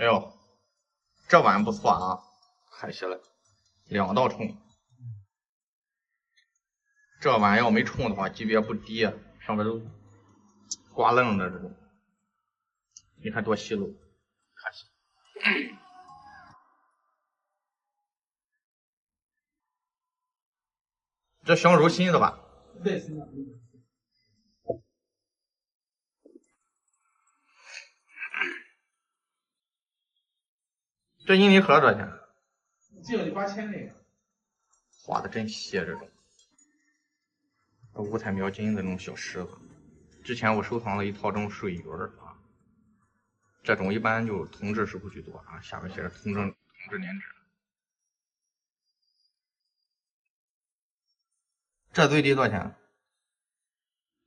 哎呦，这碗不错啊，开起来2道冲。这碗要没冲的话，级别不低，上面都刮愣的这种。你看多细路，看起。这香肉新的吧？对，新的。这印尼盒多少钱？这个8000那个。画的真细，这种。五彩描金的那种小石子。之前我收藏了一套这种水鱼啊，这种一般就铜制石窟居多啊，下面写着铜制粘纸。这最低多少钱？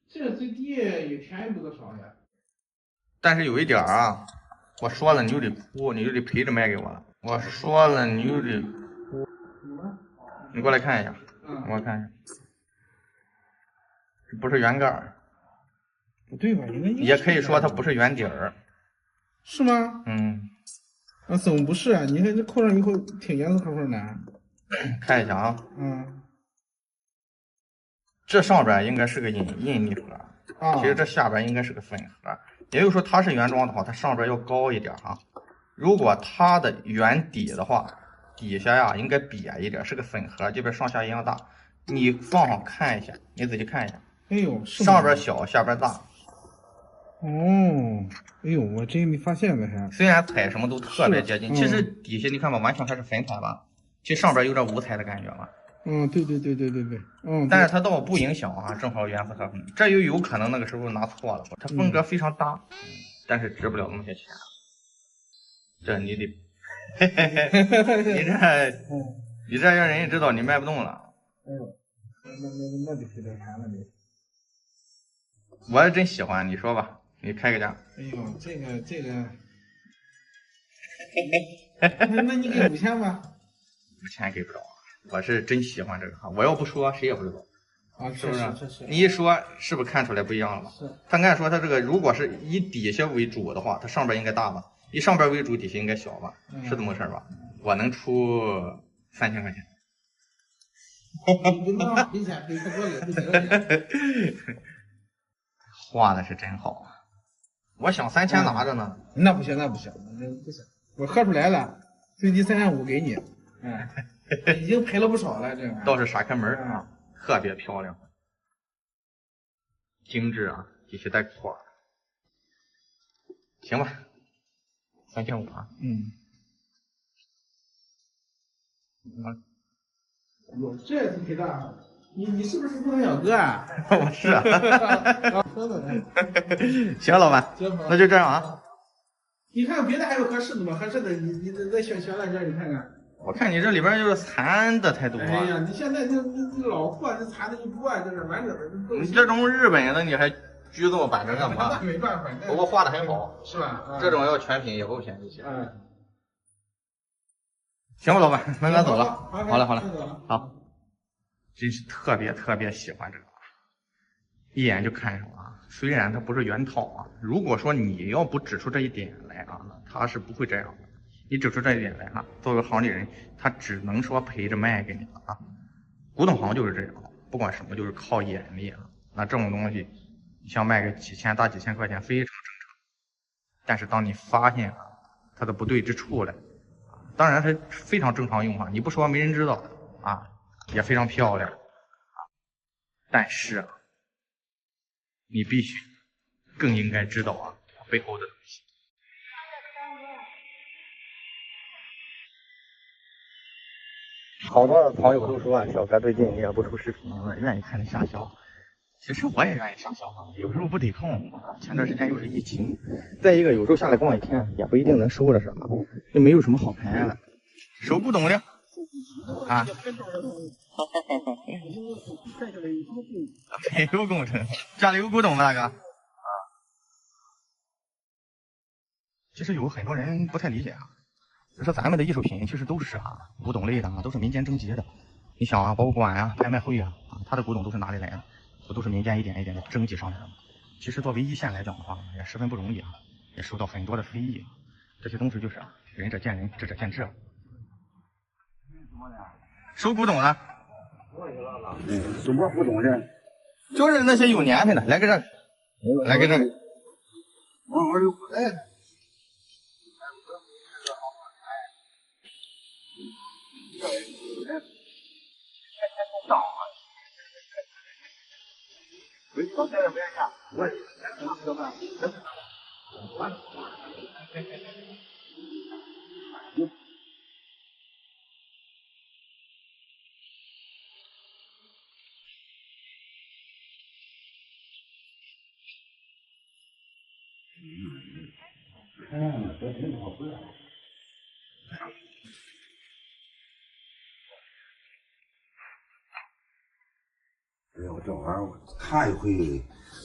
这最低也便宜不多少呀。但是有一点啊，我说了你就得哭，你就得陪着卖给我了。我说了你就得哭。你过来看一下，我看一下，这不是圆盖儿。不对吧？也可以说它不是圆底儿。是吗？嗯。啊，怎么不是啊？你看这扣上以后挺严丝合缝的。看一下啊。这上边应该是个印泥盒，其实这下边应该是个粉盒。也就是说，它是原装的话，它上边要高一点啊。如果它的原底的话，底下呀应该瘪一点，是个粉盒，这边上下一样大。你放好看一下，你仔细看一下。哎呦，上边小，下边大。哦，哎呦，我真没发现呢还。虽然彩什么都特别接近，其实底下你看吧，完全还是粉彩吧，其实上边有点五彩的感觉嘛。对。但是它倒不影响啊，正好原丝合缝。这又有可能那个时候拿错了，它风格非常搭，但是值不了那么些钱。这你得，你这让人家知道你卖不动了。哎呦，那得赔点钱了得。我是真喜欢，你说吧，你开个价。哎呦，这个，那你给5000吧。5000给不着，我是真喜欢这个，我要不说谁也不知道。啊，是不是？是。你一说，是不是看出来不一样了吧？是。他按说他这个如果是以底下为主的话，它上边应该大吧？以上边为主，底下应该小吧？是这么回事吧？我能出3000块钱。你那赔钱赔太多了，画的是真好啊！我想3000拿着呢。那不行，不行，我喝出来了，最低3500给你。已经赔了不少了，这个倒是闪开门啊，特别漂亮，精致啊，底下带块。行吧，3500啊。哟，这次赔的，你是不是不能小哥啊？我是啊。行，老板，那就这样啊。你看别的还有合适的吗？合适的，你再选两件，你看看。我看你这里边就是残的太多。哎呀，你现在这老货，这残的一多，这是完整的都。你这种日本的你还居这么板正干嘛？那没办法，不过画的很好，是吧？这种要全品也够便宜些。行吧，老板，那咱走了。好嘞，好。真是特别喜欢这个，一眼就看上了啊。虽然它不是原套啊，如果说你要不指出这一点来啊，他是不会这样的。你指出这一点来啊，作为行里人，他只能说陪着卖给你了啊。古董行就是这样，不管什么就是靠眼力啊。那这种东西，你像卖个几千大几千块钱非常正常。但是当你发现啊它的不对之处了，当然它非常正常用啊，你不说没人知道啊，也非常漂亮啊。但是啊，你必须更应该知道啊背后的东西。好多朋友都说啊，小哥最近也不出视频了，愿意看你下销。其实我也愿意下销啊，有时候不得空。前段时间又是疫情，再一个有时候下来逛一天也不一定能收着啥，又没有什么好牌了。收古董的啊，没有工程，家里有古董吗，大哥？啊，其实有很多人不太理解啊。就说咱们的艺术品其实都是古董类的都是民间征集的。你想博物馆啊、拍卖会它的古董都是哪里来的？不都是民间一点一点的征集上来的吗？其实作为一线来讲的话，也十分不容易也受到很多的非议。这些东西就是仁者见仁，智者见智。收古董的，什么古董的？就是那些有年份的，来个这，来个这个。我有哎。这挺好吃。哎呦，这玩意儿我看一回，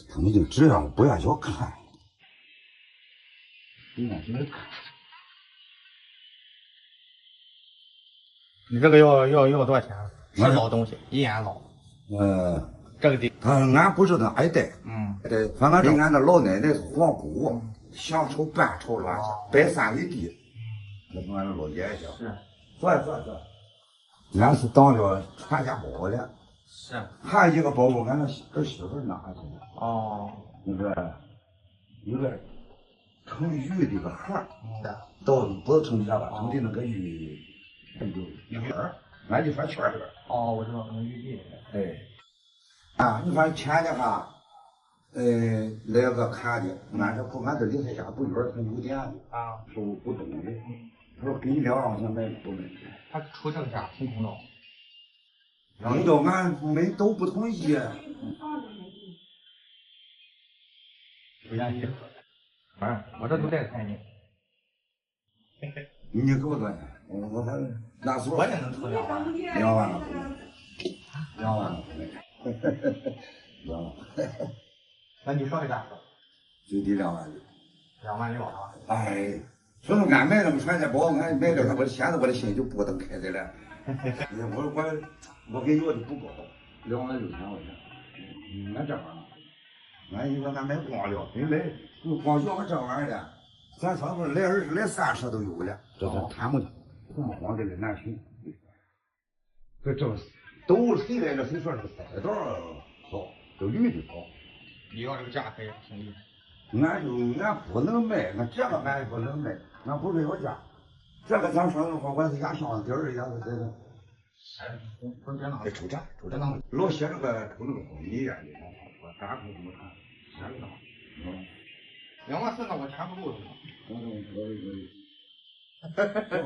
他们就这样，不愿小看。你这个要多少钱？是老东西，一眼老。这个得。俺不是那爱戴，反正跟俺那老奶奶黄姑，想抽半抽了，摆3里地，那跟俺那老爷爷讲。是。算。俺是当了传家宝了。是。还有一个宝物，俺那儿媳妇拿去了。哦。那个一个盛玉的一个盒，倒不是盛家吧，盛的那个玉，玉儿，俺就说圈儿。哦，我知道，那个玉璧。哎。你说前的哈，来个看的，俺这离他家不远，他有店的啊，收古董的。他说给你2万块钱买不买？他出这个价挺公道。公道俺们都不同意。不愿意。我这都带彩金。你给我多少钱？我还那时候我也能出2万。2万了，2万了，2万。那你说个价？最低2万6。2万6啊！哎，所以说俺买那个传家宝，俺买这个，现在我的心就不等开的了。我给要的不高，2万6千块钱。俺这玩意儿，俺以为俺买光了，没买，光要个这玩意儿的，咱说不来20来30都有了，这是谈不上，光这个难寻。这都谁来了？谁说这个赛道少，这绿的少。你要这个价可以挺厉害。俺不能卖，俺这个俺也不能卖，俺不是要价。这个咱说的话，我是压箱底儿，也是这个。不是别拿。抽账。老写这个抽那个红泥呀，我打工怎么看？写个2万4，那我钱不够。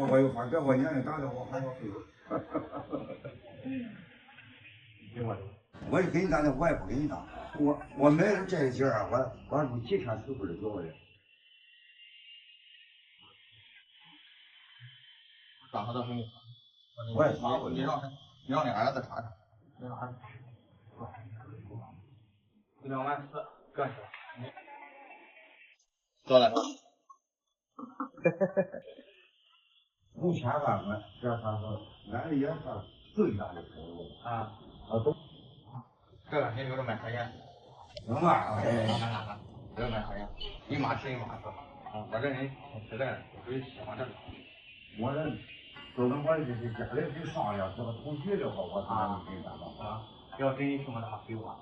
我有话，别我年龄大了，我还要费。我也给你打的，我也不给你打。我买的这一件儿，我用几天师傅的教的。长得都很。我也查过。你让你儿子查查。你让儿子。2万4，这是。多了。5000万块，这算是俺也算最大的投入啊。都。这个你留着买合烟。行吧。留着买合烟，一码吃一码喝。我这人挺实在的，属于喜欢这个。我这都跟我这家里人商量，这个同学的话，我才能给咱们要真什么的话给我。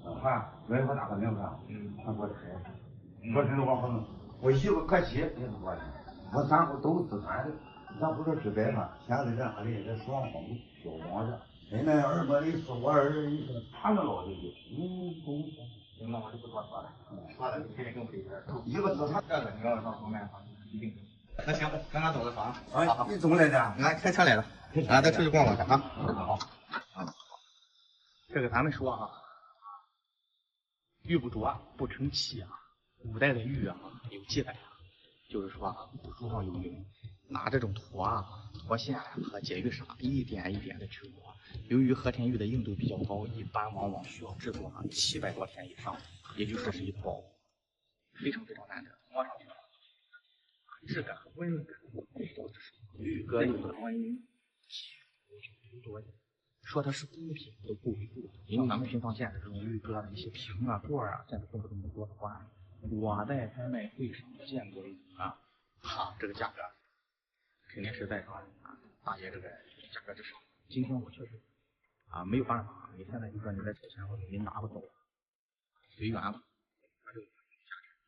我也给我打个名片，他给我开。说真的，我一个客气也是多的，我咱不都资产的，咱不是治百嘛，现在任何人在双方消亡着。人那二伯的意思，我儿子意思，他们老的意思，行，那我就不多说了，说了你心里更费劲。一个资产，这个你要是到时候卖的话，一定。那行，咱俩走着啊。你怎么来的？俺开车来的，俺再出去逛逛去啊。好。这个咱们说啊，玉不琢不成器啊。古代的玉啊，有记载啊，就是说啊，古书上有名，拿这种砣线和解玉砂一点一点的去磨。由于和田玉的硬度比较高，一般往往需要制作700多天以上，也就说是一宝，非常非常难得。摸上去质感和温润感，玉哥有的文明，多说它是孤品都不为过。因为咱们平常见的这种玉哥的一些瓶啊、罐啊，现在都是这么多的花。我在拍卖会上见过哈，这个价格肯定是在说大爷这个价格之上。今天我确实没有办法，你现在就说你在之前我给你拿不走，随缘吧。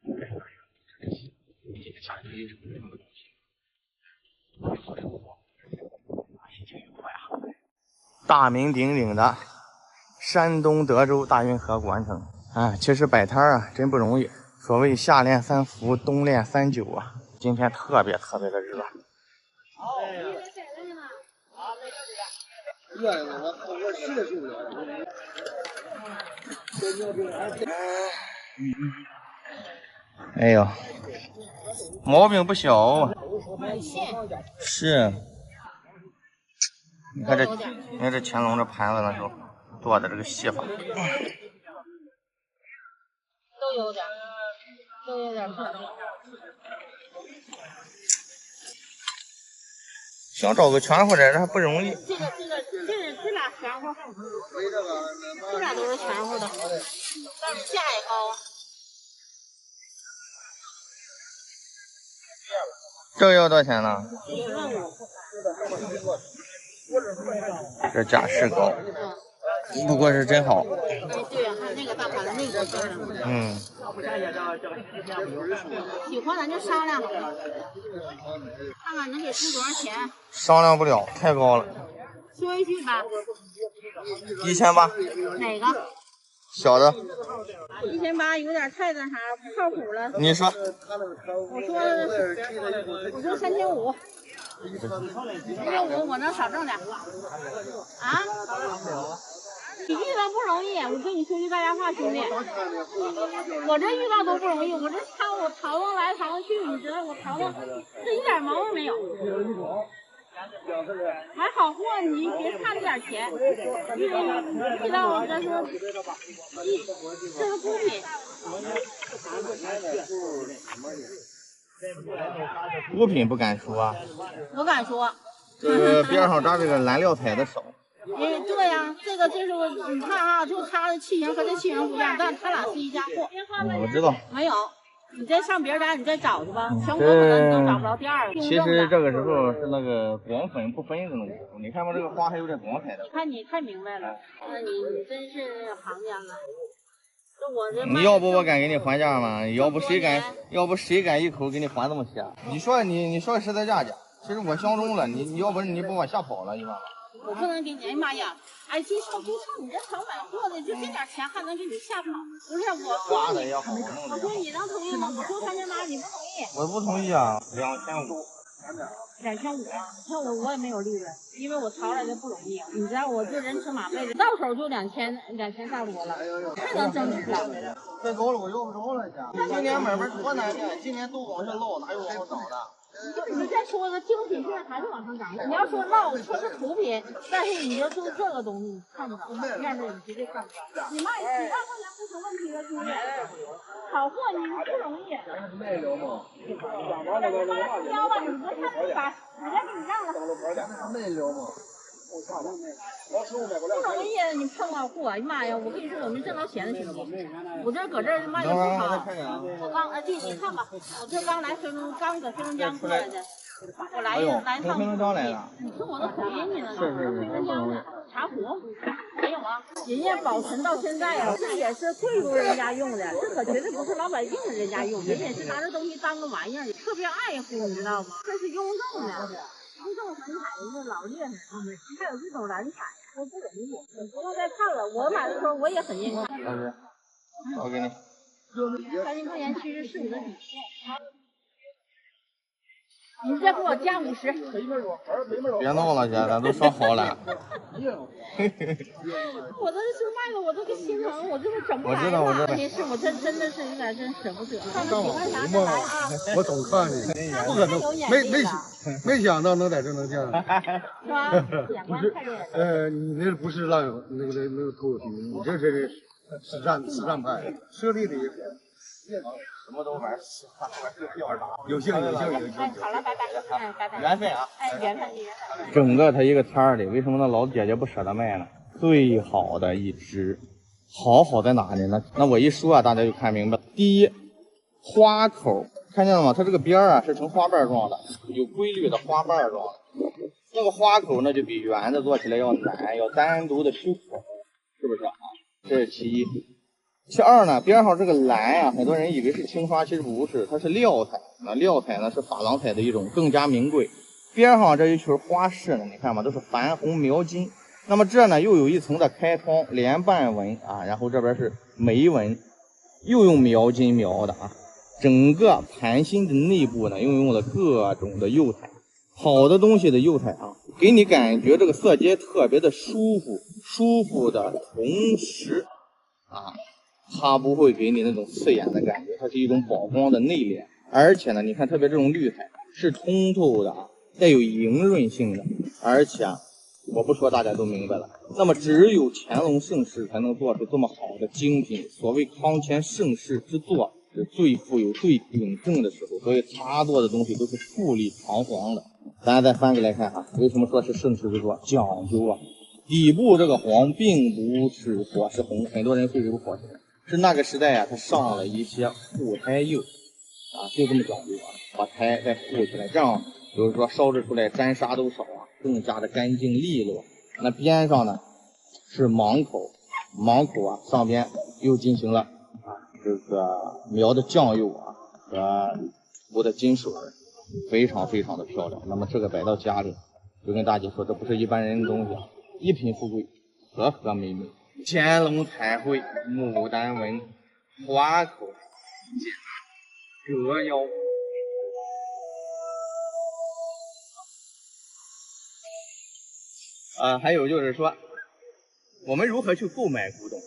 这是大爷，这是今天下来非常非常的高兴，好生活，心情愉快啊！大名鼎鼎的山东德州大运河完成。其实摆摊啊真不容易，所谓夏练3伏，冬练3九啊。今天特别特别的热。热的我实在受不了。哎呦，毛病不小啊！是，你看这乾隆这盘子那时候做的这个戏法，都有点特色。想找个全乎点这还不容易。这俩全乎，这俩都是全乎的，但是价也高啊。这个要多少钱呢1.5万。这价是高，不过是真好。对呀，那个大盘子那个漂亮。喜欢咱就商量，看看能给出多少钱。商量不了，太高了。说一句吧。1800。哪个？小的。1800有点太那啥，不靠谱了。你说。我说3500。3500我能少挣点。你遇到不容易，我跟你说句大家话，兄弟，我这遇到都不容易，我这我淘到来淘去，你知道我淘到这一点毛病没有。买好货你别差这点钱，遇到这是孤品。孤品不敢说啊。我敢说。边上扎这个蓝料彩的少。对呀，这个就是你看啊，就它的器型和这器型不一样，但它俩是一家货。我知道。没有，你再上别人家你再找去吧，全国可能你都找不着第二个。其实这个时候是那个光粉不分这种，你看吧，这个花还有点光彩的。你看你太明白了，那你真是行家了。你要不我敢给你还价吗？要不谁敢一口给你还这么些？你说实在价钱，其实我相中了，你要不是你把我吓跑了，你知道吗？我不能给你，哎妈呀！哎，就上你这小买货的，就这点钱还能给你吓跑？不是我说你，我说你能同意吗？我说3800你不同意？我不同意啊，2500。2500啊！你看我也没有利润，因为我淘来的不容易。你知道我这人吃马费的，到手就2000大多了，太能增值了。太高了，我要不着了去。今年买卖多难看，今年都往下落，哪有往上涨的？你再说个精品，现在还是往上涨。你要说落，说是土品，但是你就这个东西你看不着，面子你绝对看不着。你卖几万块钱不成问题了，兄弟。好货你不容易。卖了吗？交吧，你不看100，我再给你让了。卖了吗？不容易，你碰到货，哎呀妈呀！我跟你说，我没挣着钱的兄弟，我这搁这儿卖的不好。我刚弟你看吧，我这刚搁黑龙江过来的，我来一趟。黑龙江来的。你听我的口音，你呢？是，黑龙江的茶壶没有啊？人家保存到现在啊，这也是贵族人家用的，这可绝对不是老百姓人家用，人也是拿这东西当个玩意儿，特别爱护，你知道吗？这是雍正的。雍正粉彩是老厉害，还有这种蓝彩，我不容易，你不用再看了。我买的时候我也很认真。老师，我给你。3000块钱其实是我的底线。你再给我加50。别闹了，姐，咱都说好了。我这是卖的，我都给心疼，我这是整不来了。我知道。问题是我真的是有点真舍不得。看着喜欢啥再来啊！我总看你，不可能，没想到能在这能见。是吧？不是，你那不是那个脱口秀，你这是实战派，设立的也好。什么都玩，有幸。好了，拜拜，拜拜。缘分啊！缘分。整个他一个摊儿里，为什么那老姐姐不舍得卖呢？最好的一只，好在哪里呢？那我一说啊，大家就看明白。第一，花口看见了吗？它这个边儿啊是呈花瓣状的，有规律的花瓣状的。那个花口呢就比圆的做起来要难，要单独的去口，是不是啊？这是其一。其二呢，边上这个蓝啊，很多人以为是青花，其实不是，它是料彩。那料彩呢是珐琅彩的一种，更加名贵。边上这一群花饰呢，你看嘛，都是矾红描金。那么这呢又有一层的开窗连瓣纹啊，然后这边是眉纹，又用描金描的啊。整个盘心的内部呢，又用了各种的釉彩。好的东西的釉彩啊，给你感觉这个色阶特别的舒服，舒服的同时啊，它不会给你那种刺眼的感觉，它是一种宝光的内敛。而且呢，你看特别这种绿彩是通透的啊，带有莹润性的，而且我不说大家都明白了。那么只有乾隆盛世才能做出这么好的精品。所谓康乾盛世之作是最富有、最鼎盛的时候，所以他做的东西都是富丽堂皇的。咱再翻过来看哈，为什么说是盛世之作？讲究啊！底部这个黄并不是火石红，很多人会有火石红，是那个时代啊，它上了一些护胎釉啊，就这么讲究啊，把胎再护起来，这样比如说烧制出来沾沙都少啊，更加的干净利落。那边上呢是芒口，芒口啊上边又进行了啊这个描的酱釉啊和涂的金水，非常非常的漂亮。那么这个摆到家里，就跟大姐说，这不是一般人的东西，一品富贵，和和美美。乾隆彩绘牡丹纹，花口折腰。还有就是说，我们如何去购买古董，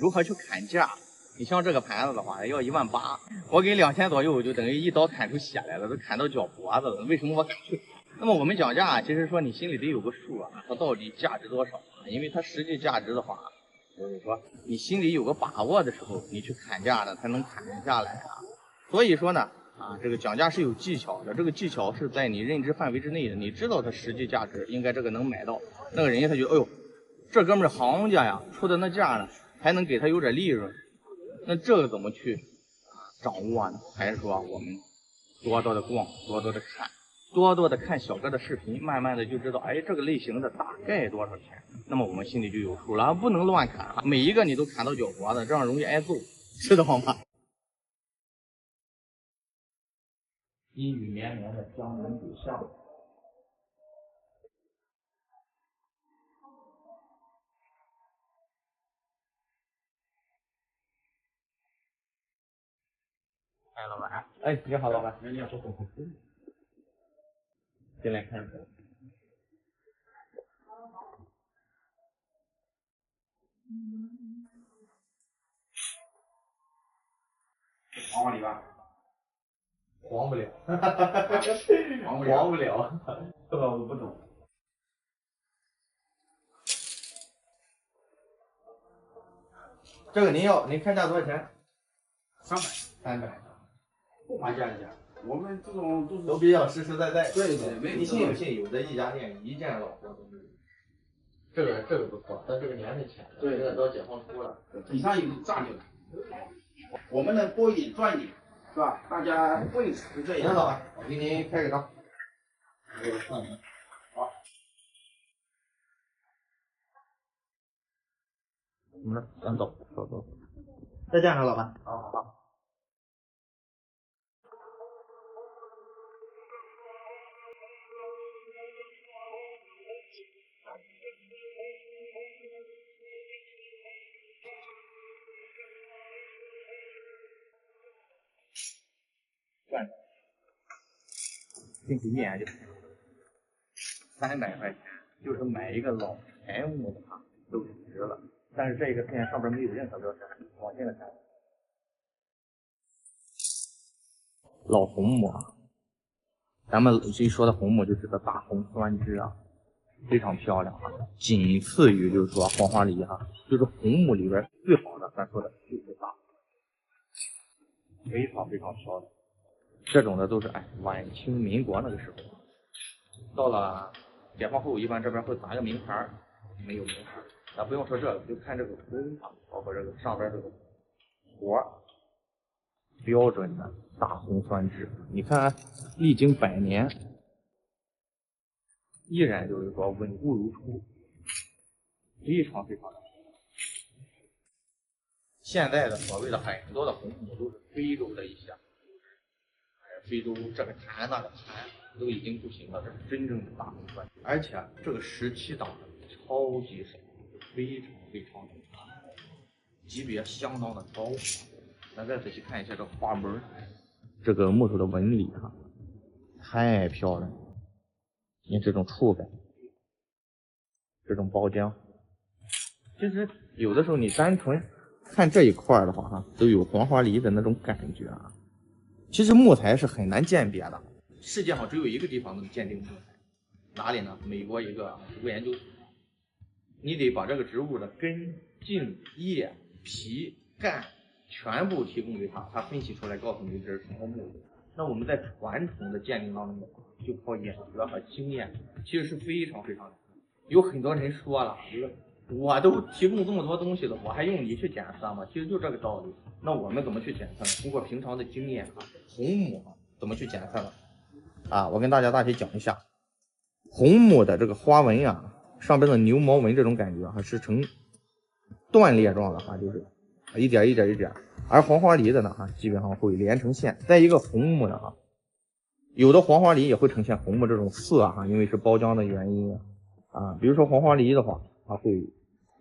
如何去砍价？你像这个盘子的话，要18000，我给2000左右，就等于一刀砍出血来了，都砍到脚脖子了。为什么我敢去？那么我们讲价，其实说你心里得有个数啊，它到底价值多少？因为它实际价值的话，就是说你心里有个把握的时候，你去砍价呢才能砍得下来啊。所以说呢，这个讲价是有技巧的，这个技巧是在你认知范围之内的，你知道它实际价值，应该这个能买到，那个人家他就哎呦，这哥们儿行家呀，出的那价呢，还能给他有点利润，那这个怎么去掌握呢？还是说我们多多的逛，多多的看，多多的看小哥的视频，慢慢的就知道，哎，这个类型的大概多少钱，那么我们心里就有数了，不能乱砍，每一个你都砍到脚脖子，这样容易挨揍，知道吗？阴雨绵绵的江南古巷，哎，老板，哎，你好，老板，你好，进来看一下。黄里吧？黄不了，黄不了。这个我不懂。这个您开价多少钱？300，不还价一价。我们这种都比较实实在在。对对，没你信有信有的一家店一件老货都没有。这个不错，但这个年份浅了，对，现在到解放初了。底上有炸就。我们能多一点赚一点，是吧？大家会是这样。老板，我给您开个张。好。怎么着？咱走。再见了，老板。好。赚，进去一眼就300块钱，就是买一个老柴木的它都值了。但是这个片上边没有任何标签，往进来看，老红木啊，咱们一说的红木就是个大红酸枝啊，非常漂亮啊，仅次于就是说黄花梨啊，就是红木里边最好的，咱说的就是大红，非常非常漂亮。这种的都是晚清民国那个时候，到了解放后，一般这边会打个名牌，没有名牌，咱不用说这个，就看这个工啊，包括这个上边这个活，标准的大红酸质。你看，历经100年，依然就是说稳固如初，非常非常的。现在的所谓的很多的红木都是非洲的一些，非洲这个坛那个坛都已经不行了，这是真正的大红酸，而且这个17档超级少，非常非常的级别相当的高。咱再仔细看一下这花纹，这个木头的纹理哈，太漂亮了。你看这种触感，这种包浆，其实有的时候你单纯看这一块的话哈，都有黄花梨的那种感觉啊。其实木材是很难鉴别的，世界上只有一个地方能鉴定木材，哪里呢？美国一个植物研究所。你得把这个植物的根、茎、叶、皮、干全部提供给他，他分析出来告诉你这是什么木头。那我们在传统的鉴定当中就靠眼觉和经验，其实是非常非常难。有很多人说了，我都提供这么多东西了，我还用你去检测吗？其实就这个道理。那我们怎么去检测呢？通过平常的经验啊，红木怎么去检测呢？我跟大体讲一下，红木的这个花纹呀，上边的牛毛纹这种感觉是呈断裂状的就是一点一点一点，而黄花梨的呢基本上会连成线。再一个红木呢有的黄花梨也会呈现红木这种色因为是包浆的原因比如说黄花梨的话，它会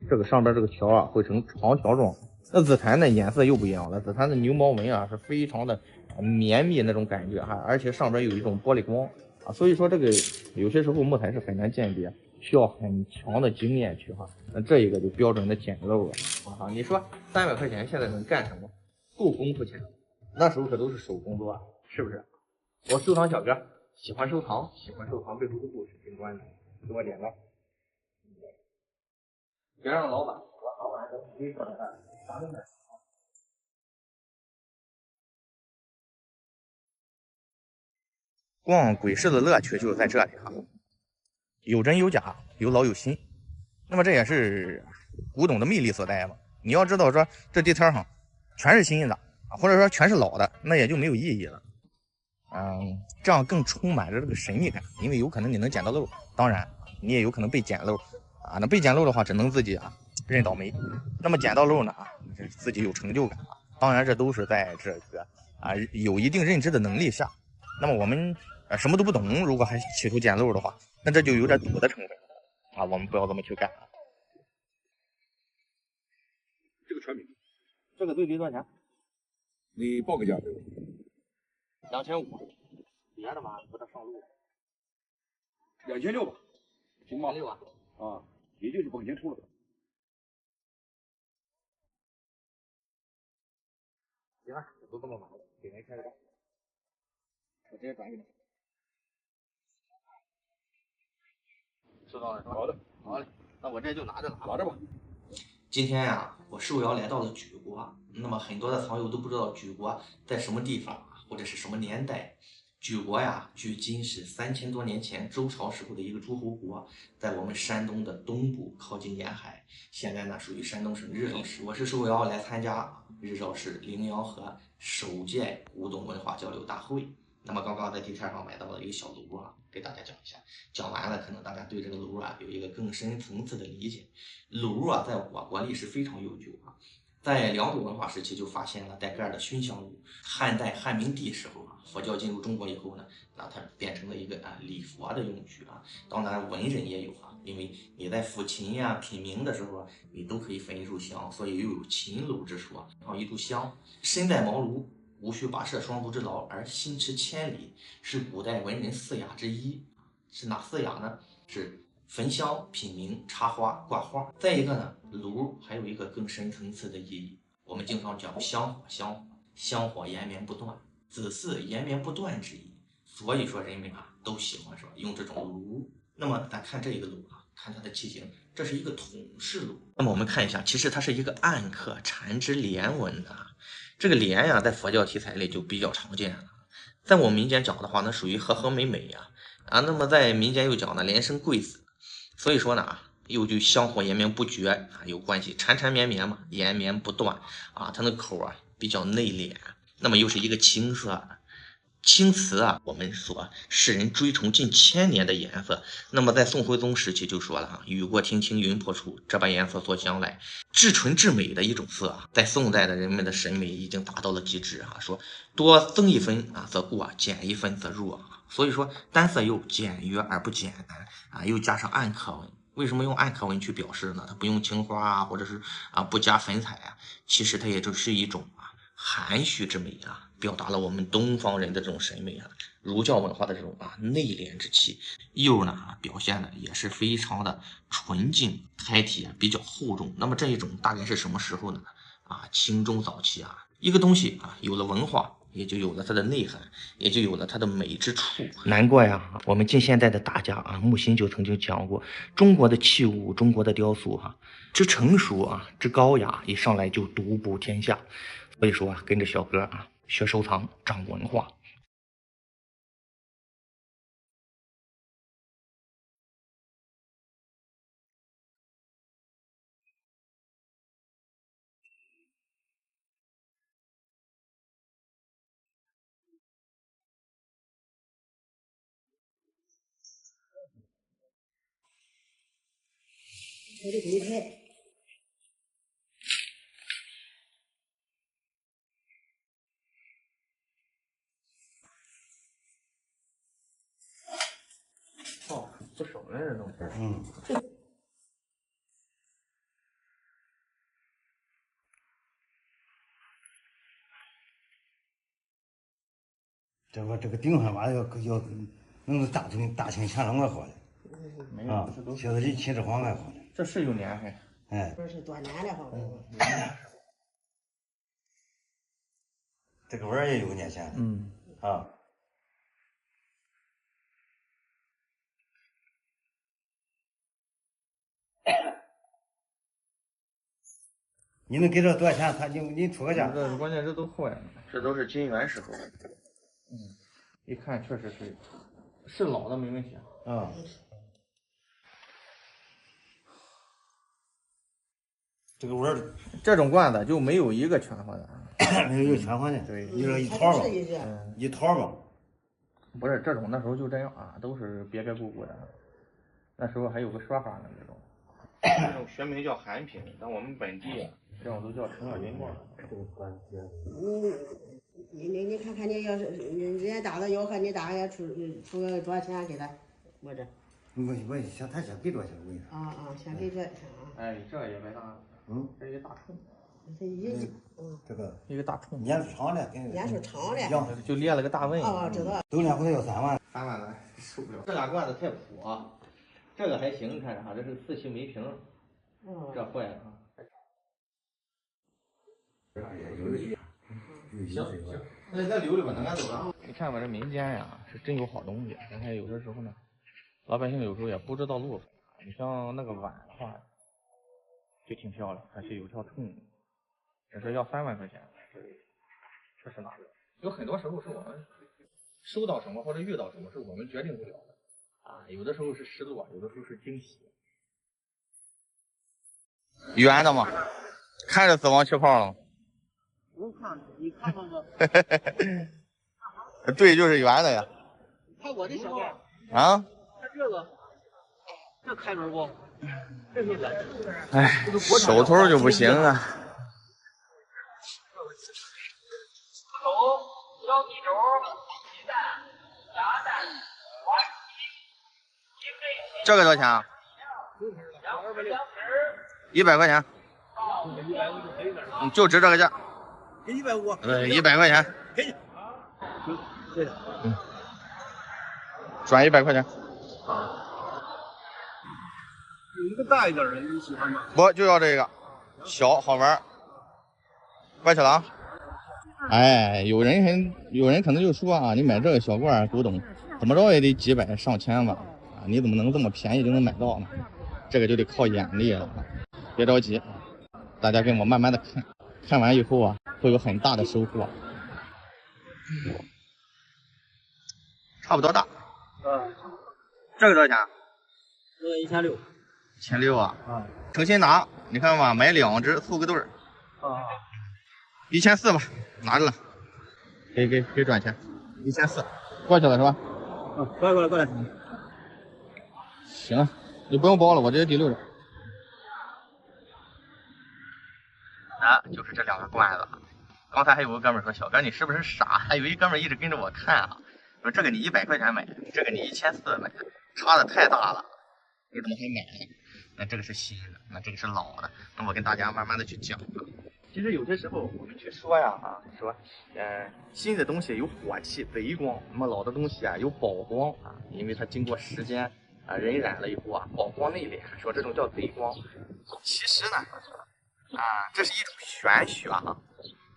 这个上边这个条会成长条状。那紫檀的颜色又不一样了，紫檀的牛毛纹是非常的绵密那种感觉而且上边有一种玻璃光所以说这个有些时候木材是很难鉴别，需要很强的经验去那这一个就标准的捡漏了你说300块钱现在能干什么？够功夫钱，那时候可都是手工作是不是？我收藏小哥，喜欢收藏背后的故事跟观点，给我点个，别让老板我好玩的没说的啥都买。逛鬼市的乐趣就是在这里有真有假，有老有新。那么这也是古董的魅力所在嘛。你要知道说这地摊上全是新的或者说全是老的，那也就没有意义了。这样更充满着这个神秘感，因为有可能你能捡到漏，当然你也有可能被捡漏那被捡漏的话，只能自己认倒霉。那么捡到漏呢自己有成就感当然这都是在这个有一定认知的能力下。那么我们什么都不懂，如果还企图捡漏的话，那这就有点赌的成分我们不要这么去干这个全名，这个对多少钱？你报个价2500，别的嘛不得上路。 2600吧，行吗？6也就是往前出了。行了，都这么买了，给人开个单，我直接转给你。收到了是吧？好的，好嘞，那我这就拿着了，拿着吧。今天呀，我受邀来到了举国。那么很多的藏友都不知道举国在什么地方或者是什么年代。举国呀，距今是3000多年前周朝时候的一个诸侯国，在我们山东的东部，靠近沿海。现在呢，属于山东省日照市。我是受邀来参加日照市羚羊河首届古董文化交流大会。那么刚刚在地摊上买到了一个小炉给大家讲一下。讲完了，可能大家对这个炉有一个更深层次的理解。炉在我国历史非常悠久在良渚文化时期就发现了带盖的熏香炉。汉代汉明帝时候佛教进入中国以后呢，那它变成了一个礼佛的用具当然文人也有因为你在抚琴呀、品茗的时候你都可以焚一炷香，所以又有琴炉之说。放一炷香，身带茅庐，无需跋涉双足之劳，而心驰千里，是古代文人4雅之一。是哪4雅呢？是焚香、品茗、插花、挂画。再一个呢，炉还有一个更深层次的意义。我们经常讲香火，香火延绵不断，子嗣延绵不断之意。所以说人们都喜欢说用这种炉。那么咱看这一个炉看它的器型，这是一个筒式炉。那么我们看一下，其实它是一个暗刻缠枝莲纹的。这个莲呀，在佛教题材里就比较常见了。在我们民间讲的话，那属于和和美美那么在民间又讲呢，连生贵子。所以说呢又就香火延绵不绝有关系，缠缠绵绵嘛，延绵不断它那口比较内敛。那么又是一个青色。青瓷啊，我们所世人追崇近千年的颜色。那么在宋徽宗时期就说了雨过天晴云破处，这般颜色所将来，至纯至美的一种色啊。在宋代的人们的审美已经达到了极致说多增一分则过，减一分则入所以说单色又简约而不简单又加上暗刻纹。为什么用暗刻纹去表示呢？它不用青花或者是不加粉彩其实它也就是一种含蓄之美表达了我们东方人的这种审美儒教文化的这种内敛之气。釉呢表现的也是非常的纯净，胎体比较厚重。那么这一种大概是什么时候呢？清中早期一个东西有了文化，也就有了它的内涵，也就有了它的美之处。难怪我们近现代的大家木心就曾经讲过，中国的器物，中国的雕塑之成熟之高雅，一上来就独步天下。所以说跟着小哥学收藏，长文化。我的柜台。不熟了这东西。这个顶上吧要能大清乾隆还好嘞。没有，这都现在比秦始皇还好嘞。这是有年份。这是多年了，好这个纹也有年限。你能给这多少钱？你出个价。这关键这都坏了，这都是金元时候。一看确实是老的没问题。这个纹这种罐子就没有一个全换的。没有一个全换的。对，你说一套吧，一套吧。不是这种，那时候就这样都是别鼓鼓的。那时候还有个说法呢，这种学名叫韩品，但我们本地这种都叫成了银罐。你看看，你要是人家大子要和你大爷出个多少钱给他？我这。我想他先给多少钱？我跟你说。先给这钱这也没大。这一个大冲。这个一个大冲。年数长的，年数长的。就裂了个大纹。知道。都年回来要3万。3万来，受不了。这俩罐子太苦这个还行，你看着这是4期梅瓶。这坏了行，那再留吧，咱赶走了。你看吧，这民间是真有好东西。咱看有的时候呢，老百姓有时候也不知道路数。你像那个碗的话，就挺漂亮，而且有条冲，这是要3万块钱。这是哪个？有很多时候是我们收到什么或者遇到什么是我们决定不了的有的时候是失落，有的时候是惊喜。圆的吗？看着死亡气泡了。我看你看看吧。对，就是圆的呀。看我的小盖看这个，这开门不？这是蓝。手头就不行小鸡肘、鸡蛋、鸭蛋、花这个多少钱？100块钱。就值这个价。给150。100块钱。给你。谢谢。转100块钱。有一个大一点的，你喜欢吗？不，就要这个，小好玩。快去了有人可能就说你买这个小罐古董，怎么着也得几百上千吧你怎么能这么便宜就能买到呢？这个就得靠眼力了别着急，大家跟我慢慢的看完以后会有很大的收获。差不多大。这个多少钱？这个1600。诚心拿，你看吧，买2只凑个对儿。1400吧，拿着了。给转钱，1400，过去了是吧？过来。行，你不用包了，我直接提溜着。就是这2个罐子。刚才还有个哥们说，小哥你是不是傻？还有一哥们一直跟着我看啊，说这个你100块钱买，这个你1400买，差的太大了，你怎么还买？那这个是新的，那这个是老的，那我跟大家慢慢的去讲。其实有些时候我们去说呀说，新的东西有火气贼光，那么老的东西啊有宝光啊，因为它经过时间啊荏苒了以后啊，宝光内敛，说这种叫贼光。其实呢，这是一种玄学哈，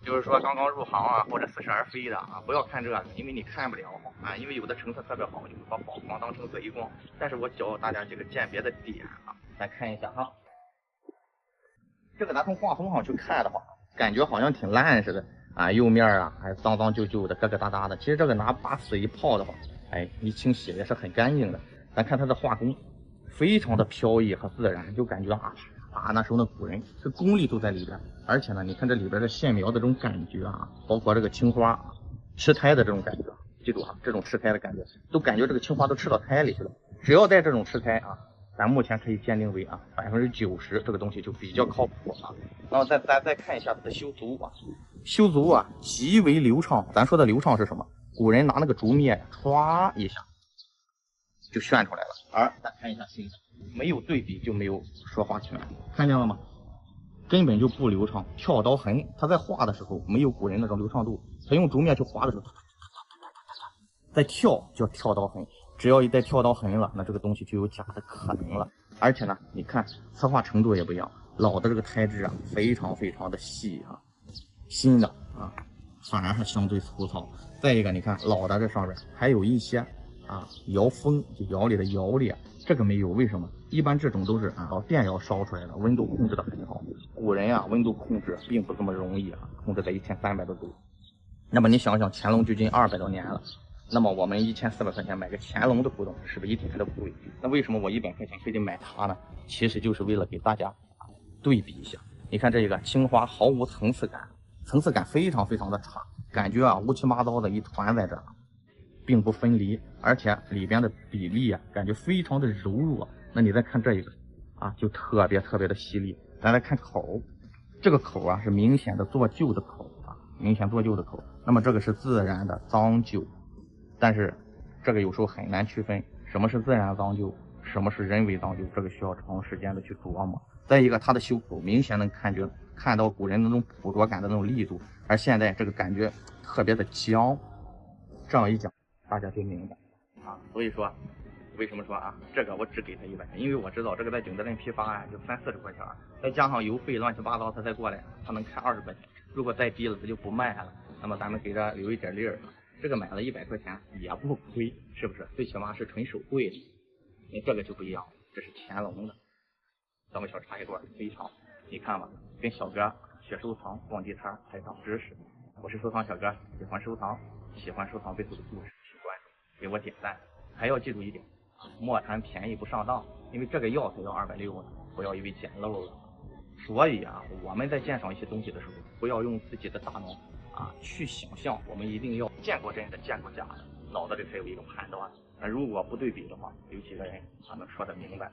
就是说刚刚入行啊或者似是而非的啊，不要看这个，因为你看不了啊，因为有的成色特别好，就会把宝光当成贼光。但是我教大家这个鉴别的点啊，来看一下哈。这个咱从画风上去看的话，感觉好像挺烂似的啊，釉面啊还脏脏旧旧的、疙疙瘩瘩的。其实这个把水一泡的话，哎，一清洗也是很干净的。咱看它的画工，非常的飘逸和自然，就感觉那时候的古人这功力都在里边。而且呢，你看这里边的线描的这种感觉啊，包括这个青花吃胎的这种感觉，记住啊，这种吃胎的感觉，都感觉这个青花都吃到胎里去了。只要带这种吃胎啊，咱目前可以鉴定为90%这个东西就比较靠谱啊。然后再看一下它的修足啊，修足啊极为流畅。咱说的流畅是什么？古人拿那个竹篾歘一下就炫出来了。而咱看一下新的，没有对比就没有说话权，看见了吗？根本就不流畅，跳刀痕。他在画的时候没有古人那种流畅度，他用竹篾去划的时候，再跳叫跳刀痕。只要一带跳刀痕了，那这个东西就有假的可能了。而且呢，你看策划程度也不一样，老的这个胎质啊，非常非常的细啊，新的啊，反而还相对粗糙。再一个，你看老的这上面还有一些窑封，就窑里的窑裂，这个没有，为什么？一般这种都是到电窑烧出来的，温度控制的很好。古人啊，温度控制并不这么容易啊，控制在1300多度。那么你想想，乾隆距今200多年了。那么我们1400块钱买个乾隆的古董，是不是一点都不贵？那为什么我100块钱非得买它呢？其实就是为了给大家对比一下。你看这个青花毫无层次感，层次感非常非常的差，感觉乌七八糟的一团在这儿，并不分离，而且里边的比例感觉非常的柔弱。那你再看这一个就特别特别的犀利。咱来看口，这个口是明显的做旧的口明显做旧的口。那么这个是自然的脏旧。但是这个有时候很难区分什么是自然脏旧，什么是人为脏旧，这个需要长时间的去琢磨。再一个，它的修口明显能看到古人那种捕捉感的那种力度，而现在这个感觉特别的僵。这样一讲，大家就明白所以说，为什么说这个我只给他100元，因为我知道这个在景德镇批发就30-40块钱，再加上邮费乱七八糟，他再过来，他能开20块钱。如果再低了，他就不卖了。那么咱们给他留一点利儿。这个买了100块钱也不亏，是不是？最起码是纯手绘的。你这个就不一样，这是乾隆的。咱们小茶叶罐非常，你看吧，跟小哥学收藏、逛地摊还长知识。我是收藏小哥，喜欢收藏，喜欢收藏背后的故事，请关注，给我点赞。还要记住一点，莫谈便宜不上当，因为这个要才要260呢，不要以为捡漏了。所以我们在鉴赏一些东西的时候，不要用自己的大脑去想象，我们一定要见过真的，见过假的，脑子里才有一个判断。那如果不对比的话，有几个人能说得明白？